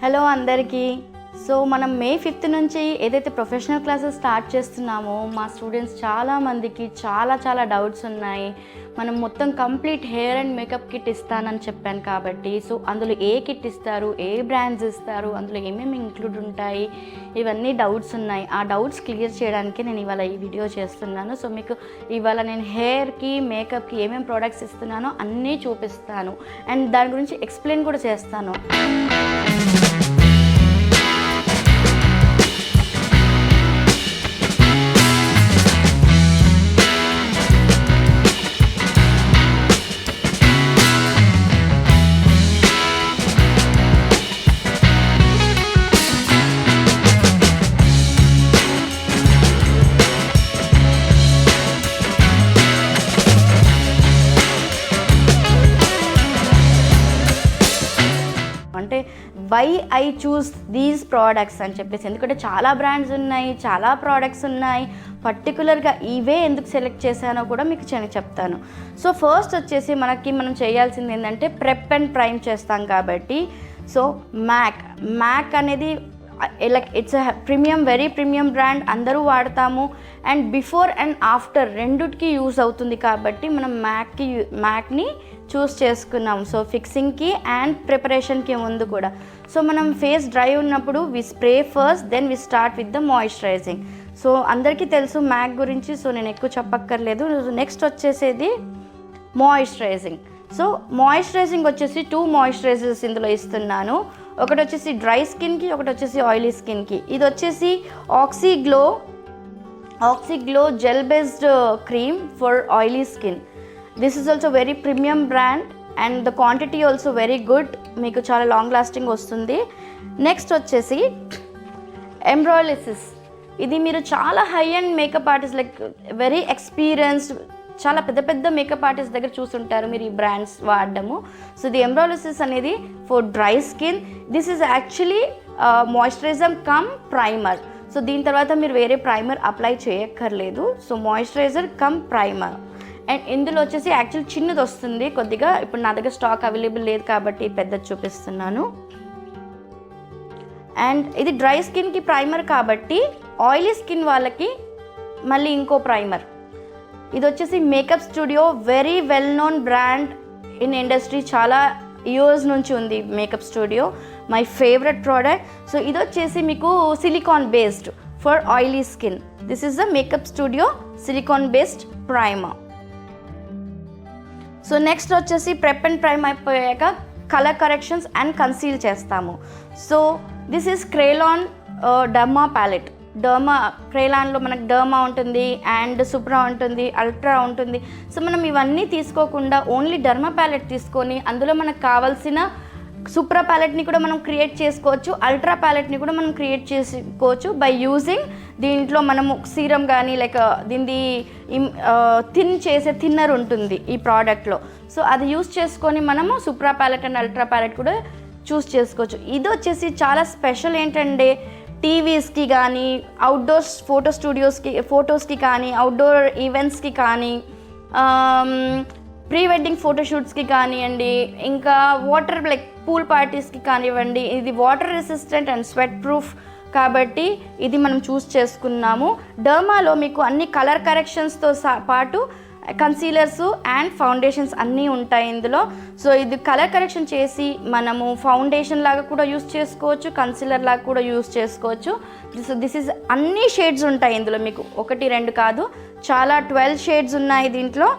Hello అందరికీ. So మనం మే 5th నుంచి ఏదైతే ప్రొఫెషనల్ క్లాసెస్ స్టార్ట్ చేస్తున్నామో మా స్టూడెంట్స్ చాలామందికి చాలా డౌట్స్ ఉన్నాయి. మనం మొత్తం complete hair and makeup kit ఇస్తానని చెప్పాను కాబట్టి సో అందులో ఏ కిట్ ఇస్తారు, ఏ బ్రాండ్స్ ఇస్తారు, అందులో ఏమేమి ఇంక్లూడ్ ఉంటాయి, ఇవన్నీ డౌట్స్ ఉన్నాయి. ఆ డౌట్స్ క్లియర్ చేయడానికి నేను ఇవాళ ఈ వీడియో చేస్తున్నాను. సో మీకు ఇవాళ నేను హెయిర్కి మేకప్కి ఏమేమి ప్రోడక్ట్స్ ఇస్తున్నానో అన్నీ చూపిస్తాను అండ్ దాని గురించి ఎక్స్ప్లెయిన్ కూడా చేస్తాను. అంటే why I choose these products అని చెప్పేసి, ఎందుకంటే చాలా బ్రాండ్స్ ఉన్నాయి, చాలా ప్రోడక్ట్స్ ఉన్నాయి, పర్టికులర్గా ఇవే ఎందుకు సెలెక్ట్ చేశానో కూడా మీకు చెప్తాను. సో ఫస్ట్ వచ్చేసి మనం చేయాల్సింది ఏంటంటే ప్రెప్ అండ్ ప్రైమ్ చేస్తాం కాబట్టి సో మ్యాక్ అనేది like it's premium, very premium brand, అందరూ వాడతాము అండ్ బిఫోర్ అండ్ ఆఫ్టర్ రెండుకి యూజ్ అవుతుంది కాబట్టి మనం మ్యాక్ని చూస్ చేసుకున్నాం. సో ఫిక్సింగ్కి అండ్ ప్రిపరేషన్కి ముందు కూడా. సో మనం ఫేస్ డ్రై ఉన్నప్పుడు we spray first, then we start with the moisturising. So అందరికీ తెలుసు మ్యాక్ గురించి, సో నేను ఎక్కువ చెప్పక్కర్లేదు. నెక్స్ట్ వచ్చేసేది మాయిశ్చరైజింగ్. సో మాయిశ్చరైజింగ్ వచ్చేసి 2 మాయిశ్చరైజర్స్ ఇందులో ఇస్తున్నాను. ఒకటి వచ్చేసి డ్రై స్కిన్కి, ఒకటి వచ్చేసి ఆయిలీ స్కిన్కి. ఇది వచ్చేసి Oxyglow gel based cream for oily skin. This is also very premium brand and the quantity also very good, మీకు చాలా లాంగ్ లాస్టింగ్ వస్తుంది. నెక్స్ట్ వచ్చేసి ఎంబ్రాయిలిసిస్. ఇది మీరు చాలా high and makeup artist, like very experienced, చాలా పెద్ద మేకప్ ఆర్టిస్ట్ దగ్గర చూసుంటారు మీరు ఈ బ్రాండ్స్ వాడడము. సో ది ఎంబ్రాయిలిసిస్ అనేది for dry skin. This is actually moisturiser come primer. So దీని తర్వాత మీరు వేరే ప్రైమర్ అప్లై చేయక్కర్లేదు. So moisturiser come primer. And ఇందులో వచ్చేసి యాక్చువల్ చిన్నది వస్తుంది కొద్దిగా, ఇప్పుడు నా దగ్గర స్టాక్ అవైలబుల్ లేదు కాబట్టి పెద్దది చూపిస్తున్నాను. అండ్ ఇది డ్రై స్కిన్కి ప్రైమర్ కాబట్టి ఆయిలీ స్కిన్ వాళ్ళకి మళ్ళీ ఇంకో ప్రైమర్. ఇది వచ్చేసి makeup studio, very well known brand in industry, చాలా ఇయర్స్ నుంచి ఉంది makeup studio, my favourite product. So ఇది వచ్చేసి మీకు silicone based for oily skin. This is the makeup studio silicone based primer. So next వచ్చేసి prep and prime అయిపోయాక colour corrections and conceal చేస్తాము. So this is Kryolan derma palette. క్రేలాన్లో మనకు derma ఉంటుంది and supra ఉంటుంది, ultra ఉంటుంది. So మనం ఇవన్నీ తీసుకోకుండా ఓన్లీ డర్మా ప్యాలెట్ తీసుకొని అందులో మనకు కావాల్సిన సూప్రా ప్యాలెట్ని కూడా మనం క్రియేట్ చేసుకోవచ్చు, అల్ట్రా ప్యాలెట్ని కూడా మనం క్రియేట్ చేసుకోవచ్చు బై యూజింగ్. దీంట్లో మనము సీరం కానీ లైక్ దీనిది చేసే థిన్నర్ ఉంటుంది ఈ ప్రోడక్ట్లో. సో అది యూస్ చేసుకొని మనము supra palette and ultra palette కూడా చూస్ చేసుకోవచ్చు. ఇది వచ్చేసి చాలా స్పెషల్ ఏంటంటే టీవీస్కి కానీ, అవుట్డోర్ ఫొటోస్కి కానీ, అవుట్డోర్ ఈవెంట్స్కి కానీ, ప్రీ వెడ్డింగ్ ఫోటోషూట్స్కి కానివ్వండి, ఇంకా వాటర్ లైక్ పూల్ పార్టీస్కి కానివ్వండి. ఇది water resistant and sweat proof కాబట్టి ఇది మనం చూస్ చేసుకున్నాము. డర్మాలో మీకు అన్ని కలర్ కరెక్షన్స్తో పాటు కన్సీలర్స్ అండ్ ఫౌండేషన్స్ అన్నీ ఉంటాయి ఇందులో. సో ఇది కలర్ కరెక్షన్ చేసి మనము ఫౌండేషన్ లాగా కూడా యూస్ చేసుకోవచ్చు, కన్సీలర్ లాగా కూడా యూస్ చేసుకోవచ్చు. దిస్ ఈజ్ అన్ని షేడ్స్ ఉంటాయి ఇందులో, మీకు 1, 2 కాదు, చాలా 12 షేడ్స్ ఉన్నాయి దీంట్లో.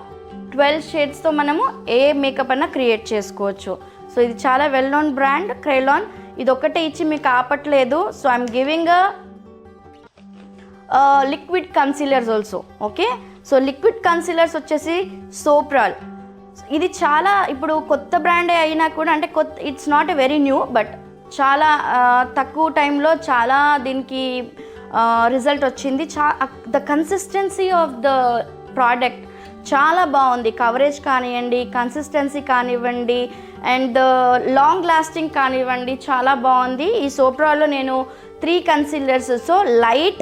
12 షేడ్స్తో మనము ఏ మేకప్ అన్నా క్రియేట్ చేసుకోవచ్చు. సో ఇది చాలా వెల్ నోన్ బ్రాండ్ క్రేలాన్. ఇది ఒక్కటే ఇచ్చి మీకు ఆపట్లేదు. So I'm giving liquid concealers also. Okay, so liquid concealers వచ్చేసి సోప్రాల్. ఇది చాలా ఇప్పుడు కొత్త బ్రాండే అయినా కూడా, అంటే it's not a very new, but చాలా తక్కువ టైంలో చాలా దీనికి రిజల్ట్ వచ్చింది. The consistency of the product చాలా బాగుంది. కవరేజ్ కానివ్వండి, కన్సిస్టెన్సీ కానివ్వండి అండ్ లాంగ్ లాస్టింగ్ కానివ్వండి, చాలా బాగుంది. ఈ సోప్రాలో నేను 3 concealers, so light,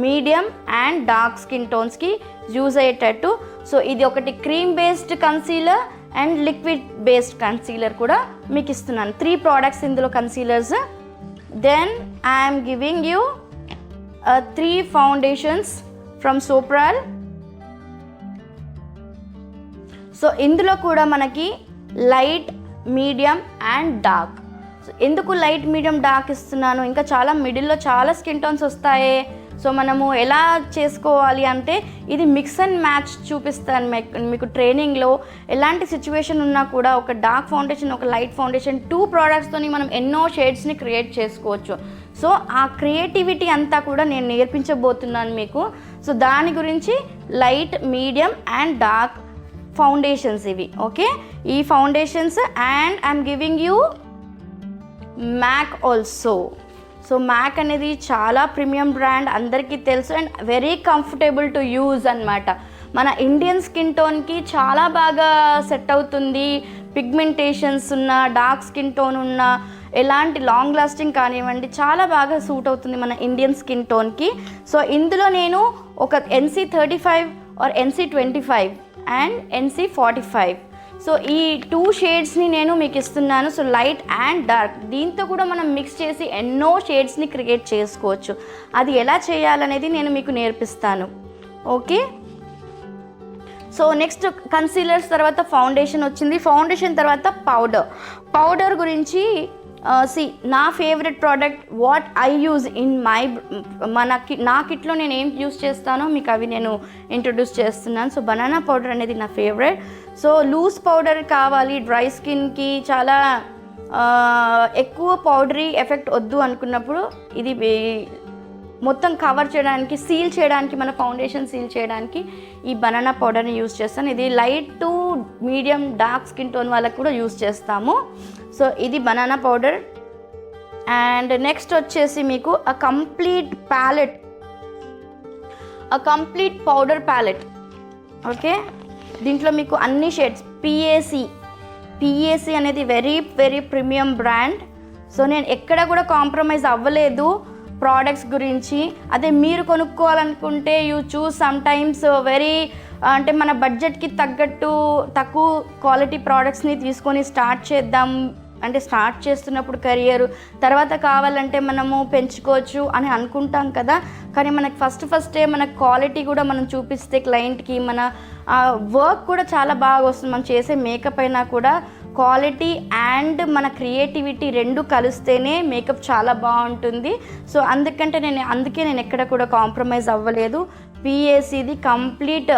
medium and dark skin టోన్స్కి యూజ్ అయ్యేటట్టు. సో ఇది ఒకటి cream based concealer and liquid based concealer కూడా మీకు ఇస్తున్నాను. 3 ప్రోడక్ట్స్ ఇందులో concealers then I'm giving you 3 foundations from సోప్రాల్. సో ఇందులో కూడా మనకి light, medium and dark. So ఎందుకు లైట్, మీడియం, డార్క్ ఇస్తున్నాను, ఇంకా చాలా మిడిల్లో చాలా స్కిన్ టోన్స్ వస్తాయి. సో మనము ఎలా చేసుకోవాలి అంటే ఇది మిక్స్ అండ్ మ్యాచ్ చూపిస్తాను మీకు ట్రైనింగ్లో. ఎలాంటి సిచ్యువేషన్ ఉన్నా కూడా ఒక డార్క్ ఫౌండేషన్, ఒక లైట్ ఫౌండేషన్, 2 ప్రోడక్ట్స్తోని మనం ఎన్నో షేడ్స్ని క్రియేట్ చేసుకోవచ్చు. సో ఆ క్రియేటివిటీ అంతా కూడా నేను నేర్పించబోతున్నాను మీకు. సో దాని గురించి light, medium and dark foundations ఇవి. ఓకే, ఈ foundations and I'm giving you MAC also. So MAC అనేది చాలా ప్రీమియం బ్రాండ్, అందరికీ తెలుసు and very comfortable to use అన్నమాట. మన ఇండియన్ స్కిన్ టోన్కి చాలా బాగా సెట్ అవుతుంది. పిగ్మెంటేషన్స్ ఉన్న, డార్క్ స్కిన్ టోన్ ఉన్న, ఎలాంటి లాంగ్ లాస్టింగ్ కానివ్వండి, చాలా బాగా సూట్ అవుతుంది మన ఇండియన్ స్కిన్ టోన్కి. సో ఇందులో నేను ఒక NC35 are NC25 and NC45. So ఈ 2 షేడ్స్ని నేను మీకు ఇస్తున్నాను. సో లైట్ అండ్ డార్క్, దీంతో కూడా మనం మిక్స్ చేసి ఎన్నో షేడ్స్ని క్రియేట్ చేసుకోవచ్చు. అది ఎలా చేయాలనేది నేను మీకు నేర్పిస్తాను. ఓకే, సో నెక్స్ట్ కన్సీలర్స్ తర్వాత ఫౌండేషన్ వచ్చింది. ఫౌండేషన్ తర్వాత పౌడర్ గురించి నా favourite product what I use in నా కిట్లో నేను ఏం యూజ్ చేస్తానో మీకు అవి నేను ఇంట్రొడ్యూస్ చేస్తున్నాను. సో బనానా పౌడర్ అనేది నా ఫేవరెట్. సో లూజ్ పౌడర్ కావాలి డ్రై స్కిన్కి, చాలా ఎక్కువ పౌడరీ ఎఫెక్ట్ వద్దు అనుకున్నప్పుడు ఇది మొత్తం కవర్ చేయడానికి, సీల్ చేయడానికి, మన ఫౌండేషన్ సీల్ చేయడానికి ఈ బనానా పౌడర్ని యూజ్ చేస్తాను. ఇది light to medium dark skin tone వాళ్ళకి కూడా యూజ్ చేస్తాము. సో ఇది బనానా పౌడర్. అండ్ నెక్స్ట్ వచ్చేసి మీకు కంప్లీట్ పౌడర్ ప్యాలెట్. ఓకే, దీంట్లో మీకు అన్ని షేడ్స్, PAC అనేది very very premium brand. So నేను ఎక్కడ కూడా కాంప్రమైజ్ అవ్వలేదు ప్రోడక్ట్స్ గురించి. అదే మీరు కొనుక్కోవాలనుకుంటే యూ చూస్ సమ్టైమ్స్ వెరీ అంటే మన బడ్జెట్కి తగ్గట్టు తక్కువ క్వాలిటీ ప్రోడక్ట్స్ని తీసుకొని స్టార్ట్ చేద్దాం అంటే స్టార్ట్ చేస్తున్నప్పుడు కెరియర్ తర్వాత కావాలంటే మనము పెంచుకోవచ్చు అని అనుకుంటాం కదా. కానీ మనకు ఫస్టే మన క్వాలిటీ కూడా మనం చూపిస్తే క్లయింట్కి మన వర్క్ కూడా చాలా బాగా వస్తుంది. మనం చేసే మేకప్ అయినా కూడా క్వాలిటీ అండ్ మన క్రియేటివిటీ రెండు కలిస్తేనే మేకప్ చాలా బాగుంటుంది. సో అందుకే నేను ఎక్కడ కూడా కాంప్రమైజ్ అవ్వలేదు. PACది కంప్లీట్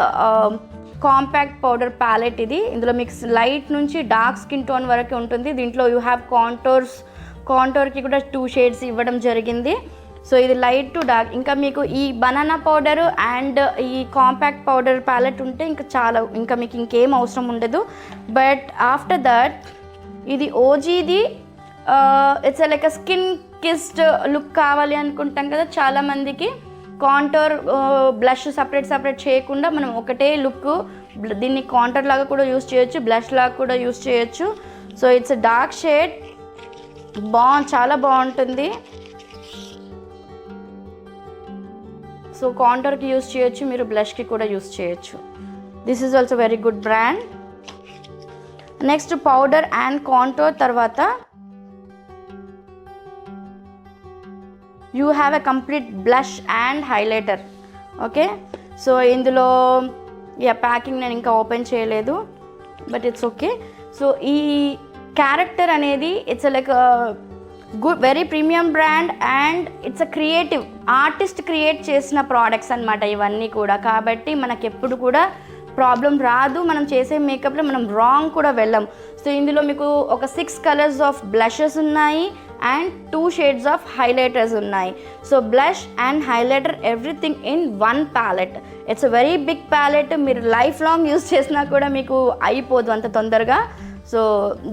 కాంపాక్ట్ పౌడర్ ప్యాలెట్ ఇది. ఇందులో మీకు లైట్ నుంచి డార్క్ స్కిన్ టోన్ వరకు ఉంటుంది. దీంట్లో యూ హ్యావ్ కాంటోర్కి కూడా 2 షేడ్స్ ఇవ్వడం జరిగింది. సో ఇది లైట్ టు డార్క్. ఇంకా మీకు ఈ బనానా పౌడర్ అండ్ ఈ కాంపాక్ట్ పౌడర్ ప్యాలెట్ ఉంటే ఇంకా మీకు ఇంకేం అవసరం ఉండదు. బట్ ఆఫ్టర్ దట్ ఇది OGది it's like skin kissed look కావాలి అనుకుంటాం కదా చాలామందికి. కాంటోర్ బ్లష్ సపరేట్ చేయకుండా మనం ఒకటే లుక్, దీన్ని కాంటోర్ లాగా కూడా యూస్ చేయొచ్చు, బ్లష్ లాగా కూడా యూస్ చేయొచ్చు. సో ఇట్స్ డార్క్ షేడ్, చాలా బాగుంటుంది. సో కాంటోర్కి యూస్ చేయొచ్చు, మీరు బ్లష్కి కూడా యూస్ చేయొచ్చు. This is also very good brand. Next powder and contour తర్వాత you have a complete blush and highlighter. Okay, so ఇందులో ప్యాకింగ్ నేను ఇంకా ఓపెన్ చేయలేదు, బట్ ఇట్స్ ఓకే. సో ఈ క్యారెక్టర్ అనేది it's like good very premium brand and it's a creative artist create చేసిన products అనమాట ఇవన్నీ కూడా. కాబట్టి మనకు ఎప్పుడు కూడా ప్రాబ్లం రాదు. మనం చేసే మేకప్లో మనం రాంగ్ కూడా వెళ్ళం. సో ఇందులో మీకు ఒక 6 కలర్స్ ఆఫ్ బ్లషెస్ ఉన్నాయి అండ్ 2 షేడ్స్ ఆఫ్ హైలైటర్స్ ఉన్నాయి. So blush and highlighter everything in 1 palette. It's a very big palette. మీరు లైఫ్ లాంగ్ యూస్ చేసినా కూడా మీకు అయిపోదు అంత తొందరగా. So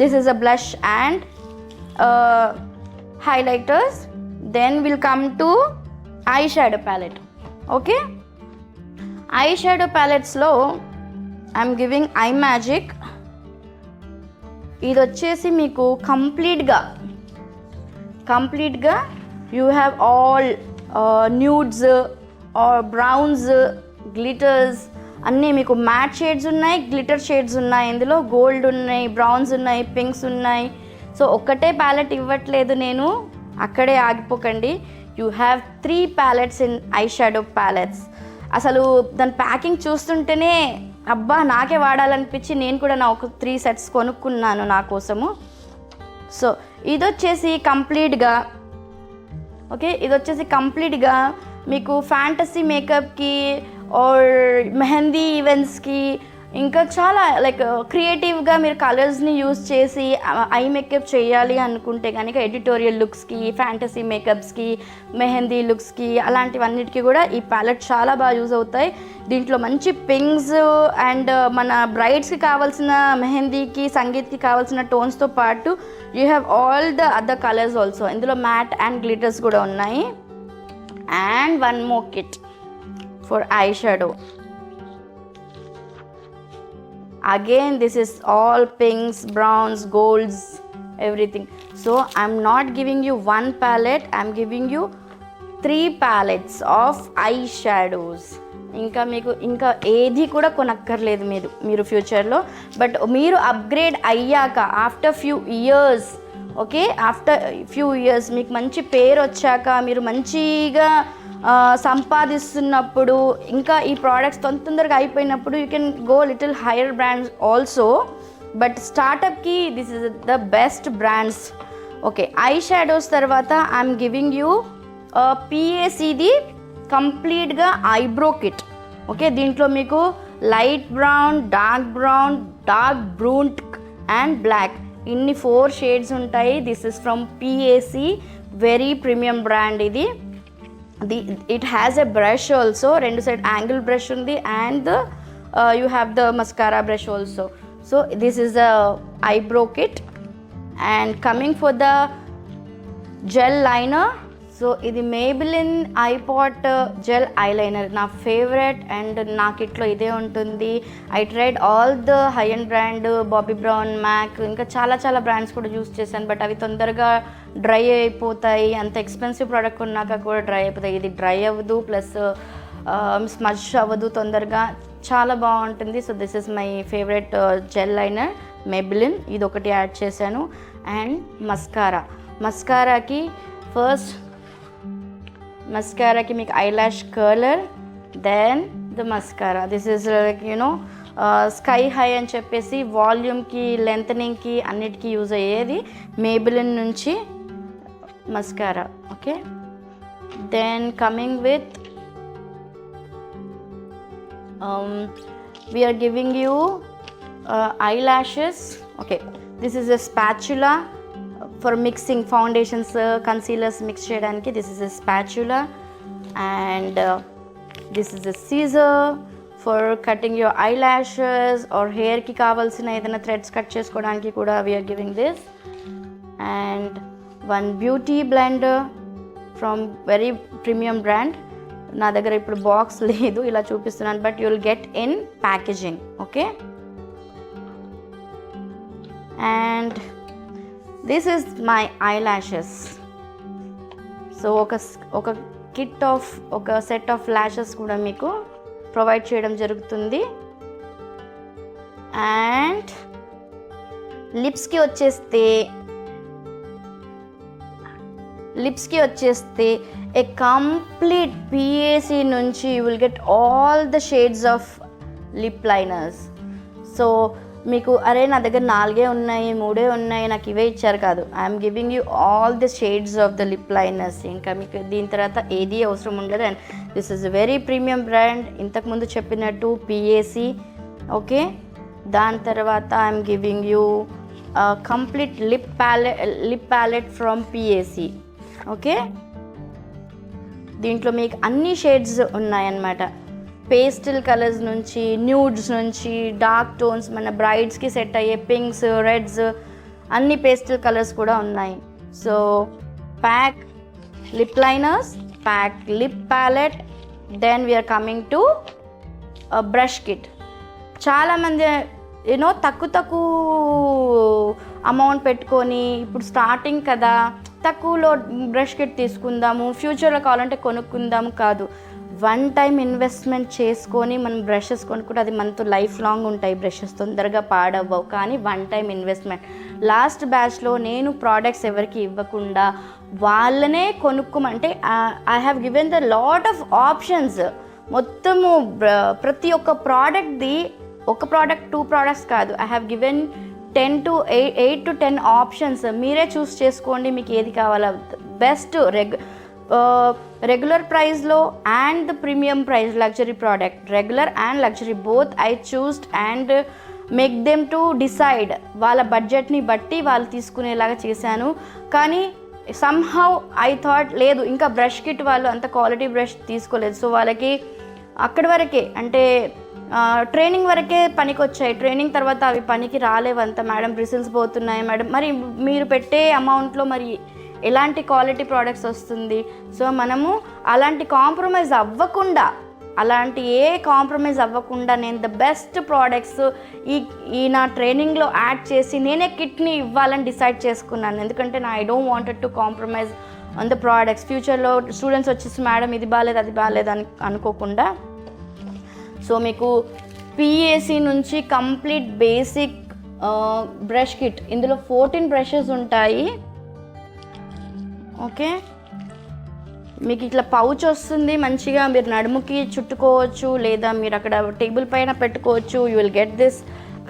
this is a blush and highlighters. Then we'll come to eyeshadow palette. Okay, eyeshadow palettes lo I'm giving iMagic. ఇది వచ్చేసి మీకు కంప్లీట్గా you have all nudes or browns, glitters అన్నీ మీకు మ్యాట్ షేడ్స్ ఉన్నాయి, గ్లిటర్ షేడ్స్ ఉన్నాయి, ఇందులో gold ఉన్నాయి, బ్రౌన్స్ ఉన్నాయి, పింక్స్ ఉన్నాయి. సో ఒక్కటే ప్యాలెట్ ఇవ్వట్లేదు నేను, అక్కడే ఆగిపోకండి. You have 3 palettes in eye shadow palettes. అసలు దాని ప్యాకింగ్ చూస్తుంటేనే అబ్బా నాకే వాడాలనిపించి నేను కూడా నా ఒక 3 సెట్స్ కొనుక్కున్నాను నా కోసము. సో ఇది వచ్చేసి కంప్లీట్గా మీకు ఫ్యాంటసీ మేకప్కి ఆర్ మెహందీ ఈవెంట్స్కి ఇంకా చాలా లైక్ క్రియేటివ్గా మీరు కలర్స్ని యూజ్ చేసి ఐ మేకప్ చేయాలి అనుకుంటే కనుక ఎడిటోరియల్ లుక్స్కి, ఫ్యాంటసీ మేకప్స్కి, మెహందీ లుక్స్కి అలాంటివన్నిటికీ కూడా ఈ ప్యాలెట్ చాలా బాగా యూజ్ అవుతాయి. దీంట్లో మంచి పింక్స్ అండ్ మన బ్రైడ్స్కి కావాల్సిన మెహందీకి, సంగీత్కి కావాల్సిన టోన్స్తో పాటు you have all the other colours also. ఇందులో మ్యాట్ అండ్ గ్లిటర్స్ కూడా ఉన్నాయి. And one more kit for eye shadow. Again, this is all pinks, browns, golds, everything. So I'm not giving you one palette, I'm giving you 3 palettes of eyeshadows. ఇంకా ఏది కూడా కొనక్కర్లేదు మీరు ఫ్యూచర్లో. But మీరు upgrade అయ్యాక after few years, okay, after few years మీకు మంచి పేరు వచ్చాక, మీరు మంచిగా సంపాదిస్తున్నప్పుడు, ఇంకా ఈ ప్రోడక్ట్స్ తొందరగా అయిపోయినప్పుడు you can go little higher brands also. But స్టార్టప్కి this is the best brands. Okay, eye shadows తర్వాత ఐఎమ్ గివింగ్ యూ పిఏసిది కంప్లీట్గా ఐబ్రో కిట్. ఓకే, దీంట్లో మీకు light brown, dark brown and black ఇన్ని 4 షేడ్స్ ఉంటాయి. This is from PAC, very premium brand ఇది. It has a brush also, 2 side angle brush undi, and you have the mascara brush also. So this is a eyebrow kit. And coming for the gel liner, so ఇది Maybelline eye pot gel eyeliner నా favourite and నా కిట్లో ఇదే ఉంటుంది. I tried all the high end brand, Bobbi Brown, MAC, ఇంకా చాలా చాలా brands కూడా యూస్ చేశాను. బట్ అవి తొందరగా డ్రై అయిపోతాయి, అంత ఎక్స్పెన్సివ్ ప్రోడక్ట్ ఉన్నాక కూడా డ్రై అయిపోతాయి. ఇది డ్రై అవ్వదు, ప్లస్ స్మజ్ అవ్వదు తొందరగా, చాలా బాగుంటుంది. So this is my favourite gel liner Maybelline, ఇది ఒకటి యాడ్ చేశాను. అండ్ మస్కారాకి ఫస్ట్ మస్కారాకి మీకు eyelash curler, then the mascara. This is like sky high అని చెప్పేసి వాల్యూమ్కి, లెంతనింగ్కి అన్నిటికీ యూజ్ అయ్యేది Maybelline నుంచి mascara. Okay, then coming with we are giving you eyelashes. Okay, this is a spatula for mixing foundations, concealers mix cheyadaniki. This is a spatula, and this is a scissor for cutting your eyelashes or hair ki kavalsina edaina threads cut chesukodaniki kuda we are giving this. And one beauty blender from very premium brand. నా దగ్గర ఇప్పుడు box లేదు, ఇలా చూపిస్తున్నాను, but you will get in packaging. Okay, and this is my eyelashes. So ఒక kit of ఒక set of lashes కూడా మీకు ప్రొవైడ్ చేయడం జరుగుతుంది. అండ్ లిప్స్కి వచ్చేస్తే a complete PAC నుంచి you will get all the shades of lip liners. So మీకు అరే నా దగ్గర 4 ఉన్నాయి, 3 ఉన్నాయి, నాకు ఇవే ఇచ్చారు కాదు, I'm giving you all the shades of the lip liners. ఇంకా మీకు దీని తర్వాత ఏది అవసరం ఉండదు. And this is very premium brand, ఇంతకుముందు చెప్పినట్టు PAC. ఓకే, దాని తర్వాత I'm giving you complete lip palette from PAC. Okay, దీంట్లో మీకు అన్ని షేడ్స్ ఉన్నాయన్నమాట. పేస్టల్ కలర్స్ నుంచి, న్యూడ్స్ నుంచి, డార్క్ టోన్స్, మన బ్రైడ్స్కి సెట్ అయ్యే పింక్స్, రెడ్స్, అన్ని పేస్టల్ కలర్స్ కూడా ఉన్నాయి. So PAC lip liners, pack lip palette, then we're coming to brush kit. చాలామంది తక్కువ అమౌంట్ పెట్టుకొని, ఇప్పుడు స్టార్టింగ్ కదా, తక్కువలో బ్రష్ కిట్ తీసుకుందాము, ఫ్యూచర్లో కావాలంటే కొనుక్కుందాము కాదు. వన్ టైం ఇన్వెస్ట్మెంట్ చేసుకొని మనం బ్రషెస్ కొనుక్కుంటే అది మనతో లైఫ్ లాంగ్ ఉంటాయి, బ్రషెస్ తొందరగా పాడవ్వవు. కానీ వన్ టైం ఇన్వెస్ట్మెంట్. లాస్ట్ బ్యాచ్లో నేను ప్రోడక్ట్స్ ఎవరికి ఇవ్వకుండా వాళ్ళనే కొనుక్కోమంటే I have given the lot of options. మొత్తము ప్రతి ఒక్క ప్రోడక్ట్ది ఒక ప్రోడక్ట్ 2 ప్రోడక్ట్స్ కాదు, I have given 8 to 10 options. మీరే చూస్ చేసుకోండి మీకు ఏది కావాలో. బెస్ట్ రెగ్యులర్ ప్రైస్లో and the premium price luxury product, regular and luxury both I choosed and make them to decide. వాళ్ళ బడ్జెట్ని బట్టి వాళ్ళు తీసుకునేలాగా చేశాను. కానీ సమ్హౌ ఐ థాట్ లేదు, ఇంకా బ్రష్ కిట్ వాళ్ళు అంత క్వాలిటీ బ్రష్ తీసుకోలేదు. సో వాళ్ళకి అక్కడి వరకే, అంటే ట్రైనింగ్ వరకే పనికి వచ్చాయి. ట్రైనింగ్ తర్వాత అవి పనికి రాలేవంత. మేడం బ్రిసిల్స్ పోతున్నాయి మేడం. మరి మీరు పెట్టే అమౌంట్లో మరి ఎలాంటి క్వాలిటీ ప్రోడక్ట్స్ వస్తుంది? సో మనము అలాంటి కాంప్రమైజ్ అవ్వకుండా, నేను ద బెస్ట్ ప్రోడక్ట్స్ ఈ నా ట్రైనింగ్లో యాడ్ చేసి నేనే కిట్ని ఇవ్వాలని డిసైడ్ చేసుకున్నాను. ఎందుకంటే I don't wanted to compromise on the products. ఫ్యూచర్లో స్టూడెంట్స్ వచ్చేసి మేడం ఇది బాగాలేదు అది బాగాలేదు అని అనుకోకుండా. సో మీకు పిఏసి నుంచి కంప్లీట్ బేసిక్ బ్రష్ కిట్. ఇందులో 14 బ్రషెస్ ఉంటాయి. ఓకే, మీకు ఇట్లా పౌచ్ వస్తుంది, మంచిగా మీరు నడుముకి చుట్టుకోవచ్చు, లేదా మీరు అక్కడ టేబుల్ పైన పెట్టుకోవచ్చు. You will get this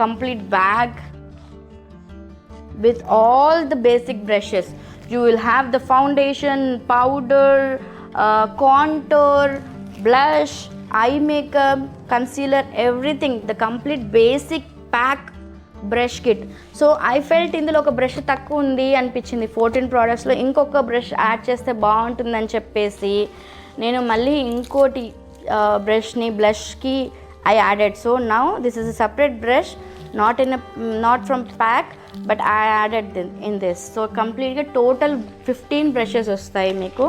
complete bag with all the basic brushes. You will have the foundation, powder, contour, blush, eye makeup, concealer, everything. The complete basic pack brush kit. So I felt ఇందులో ఒక brush తక్కువ ఉంది అనిపించింది. 14 ప్రోడక్ట్స్లో ఇంకొక brush add చేస్తే బాగుంటుందని చెప్పేసి నేను మళ్ళీ ఇంకోటి బ్రష్ని బ్లష్కి I added. So now this is a separate brush, not from pack, but I added in this. So కంప్లీట్గా టోటల్ 15 బ్రషెస్ వస్తాయి మీకు.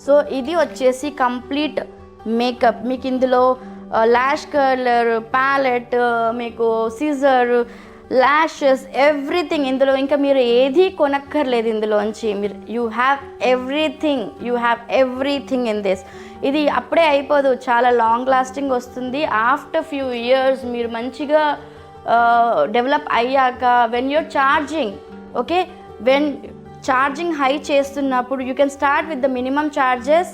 సో ఇది వచ్చేసి కంప్లీట్ మేకప్. మీకు ఇందులో ల్యాష్ కర్లర్, ప్యాలెట్, మీకు సిజర్, ల్యాషెస్, ఎవ్రీథింగ్ ఇందులో. ఇంకా మీరు ఏది కొనక్కర్లేదు ఇందులోంచి. మీరు you have everything in this. ఇది అప్పుడే అయిపోదు, చాలా లాంగ్ లాస్టింగ్ వస్తుంది. ఆఫ్టర్ ఫ్యూ ఇయర్స్ మీరు మంచిగా డెవలప్ అయ్యాక when your charging, okay, charging high చేస్తున్నప్పుడు you can start with the minimum charges.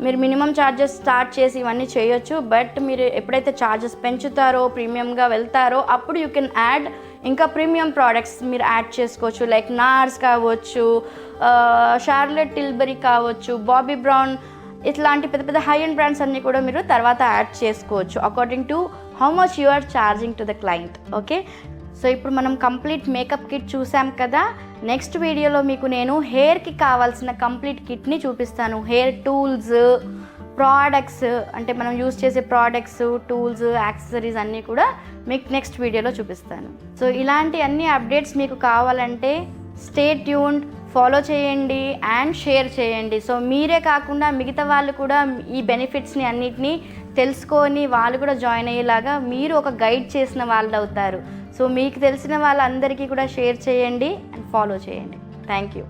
మీరు మినిమం ఛార్జెస్ స్టార్ట్ చేసి ఇవన్నీ చేయొచ్చు. బట్ మీరు ఎప్పుడైతే ఛార్జెస్ పెంచుతారో, ప్రీమియంగా వెళ్తారో, అప్పుడు యూ కెన్ యాడ్ ఇంకా ప్రీమియం ప్రోడక్ట్స్ మీరు యాడ్ చేసుకోవచ్చు. లైక్ నార్స్ కావచ్చు, షార్లెట్ టిల్బరీ కావచ్చు, బాబీ బ్రౌన్, ఇట్లాంటి పెద్ద పెద్ద హై అండ్ బ్రాండ్స్ అన్నీ కూడా మీరు తర్వాత యాడ్ చేసుకోవచ్చు according to how much you are charging to the client. Okay, so ఇప్పుడు మనం కంప్లీట్ మేకప్ కిట్ చూసాం కదా. నెక్స్ట్ వీడియోలో మీకు నేను హెయిర్కి కావాల్సిన కంప్లీట్ కిట్ని చూపిస్తాను. హెయిర్ టూల్స్, ప్రోడక్ట్స్, అంటే మనం యూజ్ చేసే ప్రోడక్ట్స్, టూల్స్, యాక్సెసరీస్ అన్నీ కూడా మీకు నెక్స్ట్ వీడియోలో చూపిస్తాను. సో ఇలాంటి అన్ని అప్డేట్స్ మీకు కావాలంటే స్టే ట్యూన్డ్, ఫాలో చేయండి అండ్ షేర్ చేయండి. సో మీరే కాకుండా మిగతా వాళ్ళు కూడా ఈ బెనిఫిట్స్ని అన్నిటినీ తెలుసుకొని వాళ్ళు కూడా జాయిన్ అయ్యేలాగా మీరు ఒక గైడ్ చేసిన వాళ్ళు అవుతారు. సో మీకు తెలిసిన వాళ్ళందరికీ కూడా షేర్ చేయండి అండ్ ఫాలో చేయండి. Thank you.